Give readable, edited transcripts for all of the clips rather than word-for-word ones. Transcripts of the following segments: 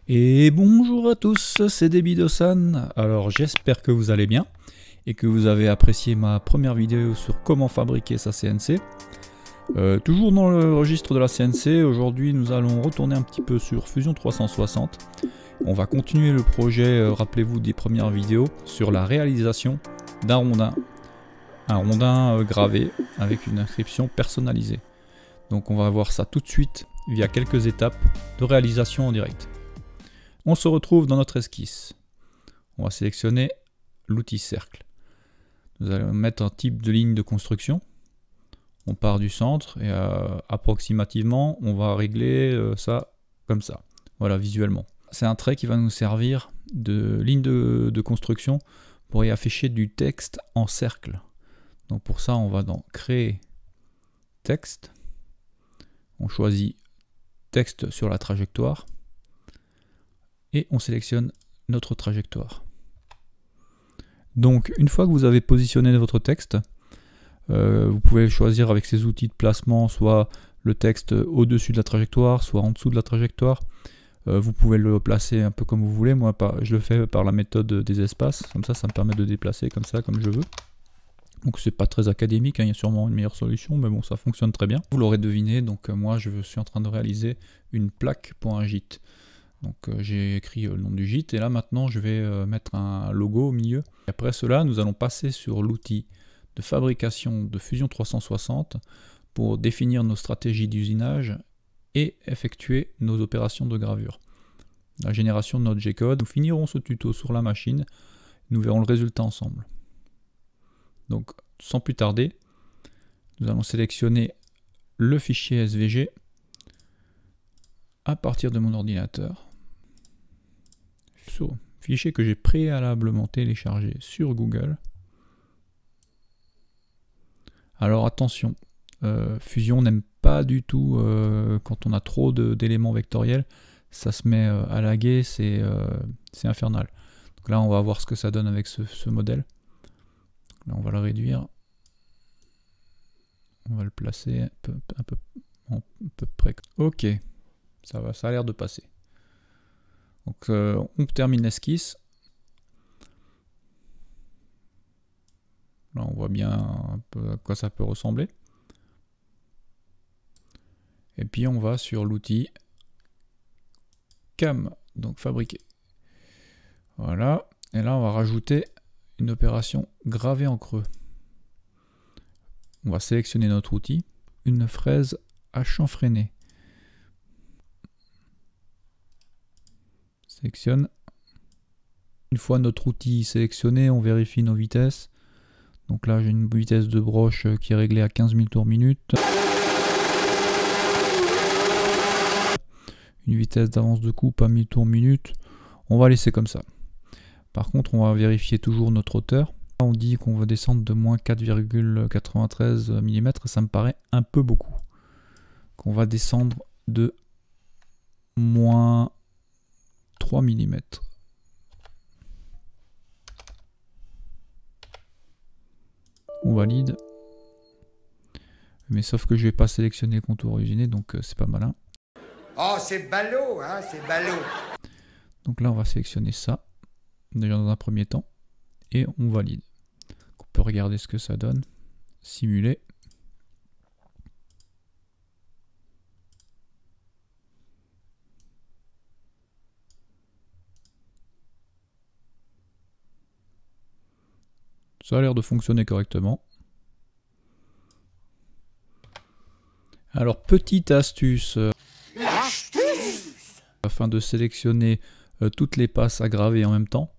Et bonjour à tous, c'est Debido-san. Alors j'espère que vous allez bien et que vous avez apprécié ma première vidéo sur comment fabriquer sa CNC. Toujours dans le registre de la CNC, aujourd'hui nous allons retourner un petit peu sur Fusion 360. On va continuer le projet, rappelez-vous des premières vidéos, sur la réalisation d'un rondin. Un rondin gravé avec une inscription personnalisée. Donc on va voir ça tout de suite via quelques étapes de réalisation en direct. On se retrouve dans notre esquisse. On va sélectionner l'outil cercle. Nous allons mettre un type de ligne de construction. On part du centre et approximativement, on va régler ça comme ça. Voilà, visuellement. C'est un trait qui va nous servir de ligne de construction pour y afficher du texte en cercle. Donc pour ça, on va dans Créer texte. On choisit texte sur la trajectoire. Et on sélectionne notre trajectoire. Donc une fois que vous avez positionné votre texte, vous pouvez choisir avec ces outils de placement, soit le texte au-dessus de la trajectoire, soit en dessous de la trajectoire. Vous pouvez le placer un peu comme vous voulez. Moi, je le fais par la méthode des espaces. Comme ça me permet de déplacer comme ça, comme je veux. Donc c'est pas très académique, hein, il y a sûrement une meilleure solution, mais bon, ça fonctionne très bien. Vous l'aurez deviné, donc moi je suis en train de réaliser une plaque pour un gîte. Donc j'ai écrit le nom du gîte et là maintenant je vais mettre un logo au milieu. Et après cela, nous allons passer sur l'outil de fabrication de Fusion 360 pour définir nos stratégies d'usinage et effectuer nos opérations de gravure. La génération de notre G-code, nous finirons ce tuto sur la machine, nous verrons le résultat ensemble. Donc sans plus tarder, nous allons sélectionner le fichier SVG à partir de mon ordinateur. Fichier que j'ai préalablement téléchargé sur Google. Alors attention, Fusion n'aime pas du tout quand on a trop d'éléments vectoriels, ça se met à laguer, c'est infernal. Donc là on va voir ce que ça donne avec ce modèle. Là on va le réduire, on va le placer à peu près. Ok, ça a l'air de passer. Donc on termine l'esquisse. Là on voit bien un peu à quoi ça peut ressembler. Et puis on va sur l'outil CAM, donc fabriquer. Voilà, et là on va rajouter une opération gravée en creux. On va sélectionner notre outil, une fraise à chanfreiner. Sélectionne. Une fois notre outil sélectionné, on vérifie nos vitesses. Donc là j'ai une vitesse de broche qui est réglée à 15 000 tours minute. Une vitesse d'avance de coupe à 1000 tours minute. On va laisser comme ça. Par contre on va vérifier toujours notre hauteur. On dit qu'on veut descendre de moins 4,93 mm. Ça me paraît un peu beaucoup. Qu'on va descendre de moins 3 mm. On valide. Mais sauf que je vais pas sélectionner le contour usiné, donc c'est pas malin. Oh, c'est ballot, hein, c'est ballot. Donc là, on va sélectionner ça, déjà dans un premier temps, et on valide. On peut regarder ce que ça donne. Simuler. Ça a l'air de fonctionner correctement. Alors, petite astuce. Afin de sélectionner toutes les passes à graver en même temps,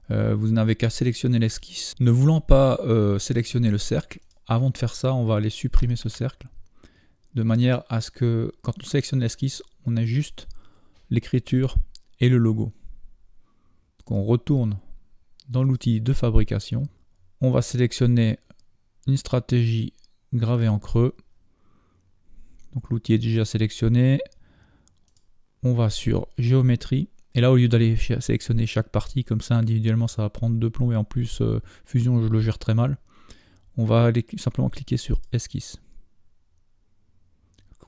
vous n'avez qu'à sélectionner l'esquisse. Ne voulant pas sélectionner le cercle, avant de faire ça, on va aller supprimer ce cercle, de manière à ce que, quand on sélectionne l'esquisse, on ait juste l'écriture et le logo. Donc on retourne dans l'outil de fabrication. On va sélectionner une stratégie gravée en creux. Donc l'outil est déjà sélectionné. On va sur géométrie. Et là, au lieu d'aller sélectionner chaque partie, comme ça individuellement, ça va prendre 2 plombs. Et en plus, Fusion, je le gère très mal. On va aller simplement cliquer sur esquisse.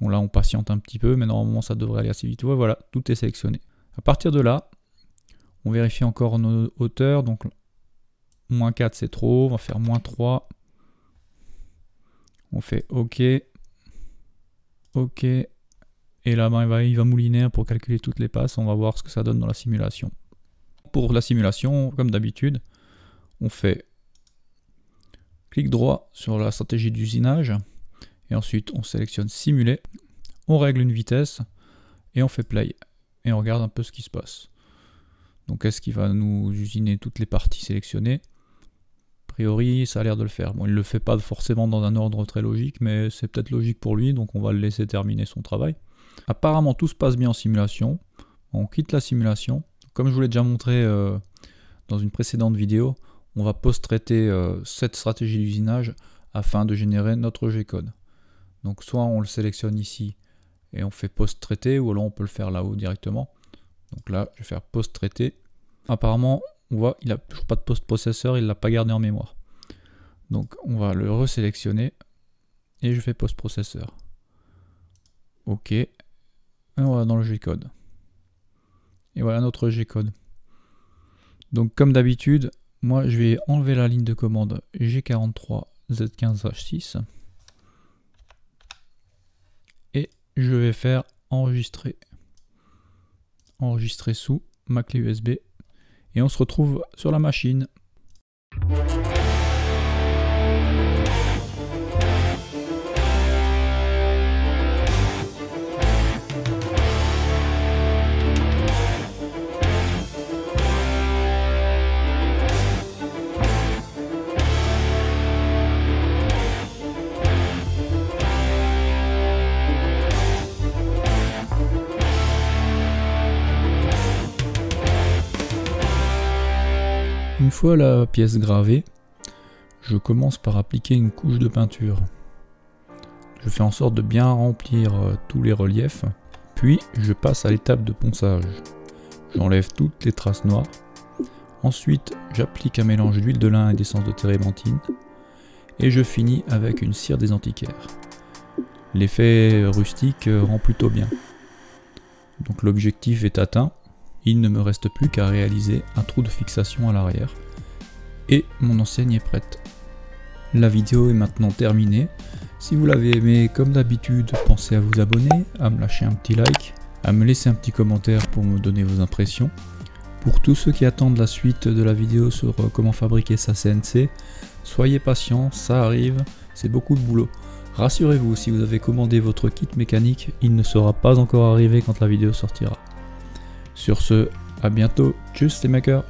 Là, on patiente un petit peu, mais normalement, ça devrait aller assez vite. Ouais, voilà, tout est sélectionné. À partir de là, on vérifie encore nos hauteurs. Donc moins 4 c'est trop, on va faire moins 3. On fait OK. OK. Et là, il va mouliner pour calculer toutes les passes. On va voir ce que ça donne dans la simulation. Pour la simulation, comme d'habitude, on fait clic droit sur la stratégie d'usinage. Et ensuite, on sélectionne simuler. On règle une vitesse. Et on fait play. Et on regarde un peu ce qui se passe. Donc est-ce qu'il va nous usiner toutes les parties sélectionnées? A priori, ça a l'air de le faire. Bon, il ne le fait pas forcément dans un ordre très logique, mais c'est peut-être logique pour lui, donc on va le laisser terminer son travail. Apparemment, tout se passe bien en simulation. On quitte la simulation. Comme je vous l'ai déjà montré dans une précédente vidéo, on va post-traiter cette stratégie d'usinage afin de générer notre G-code. Donc soit on le sélectionne ici et on fait post-traiter, ou alors on peut le faire là-haut directement. Donc là, je vais faire post-traiter. Apparemment, on voit il n'a toujours pas de post-processeur, il ne l'a pas gardé en mémoire. Donc on va le resélectionner et je fais post-processeur. OK. Et on va dans le G-code. Et voilà notre G-code. Donc comme d'habitude, moi je vais enlever la ligne de commande G43 Z15H6 et je vais faire enregistrer sous ma clé USB et on se retrouve sur la machine. Une fois la pièce gravée, je commence par appliquer une couche de peinture. Je fais en sorte de bien remplir tous les reliefs, puis je passe à l'étape de ponçage. J'enlève toutes les traces noires. Ensuite, j'applique un mélange d'huile de lin et d'essence de térébenthine, et je finis avec une cire des antiquaires. L'effet rustique rend plutôt bien. Donc l'objectif est atteint. Il ne me reste plus qu'à réaliser un trou de fixation à l'arrière. Et mon enseigne est prête. La vidéo est maintenant terminée. Si vous l'avez aimé, comme d'habitude, pensez à vous abonner, à me lâcher un petit like, à me laisser un petit commentaire pour me donner vos impressions. Pour tous ceux qui attendent la suite de la vidéo sur comment fabriquer sa CNC, soyez patients, ça arrive, c'est beaucoup de boulot. Rassurez-vous, si vous avez commandé votre kit mécanique, il ne sera pas encore arrivé quand la vidéo sortira. Sur ce, à bientôt, tchuss les makers!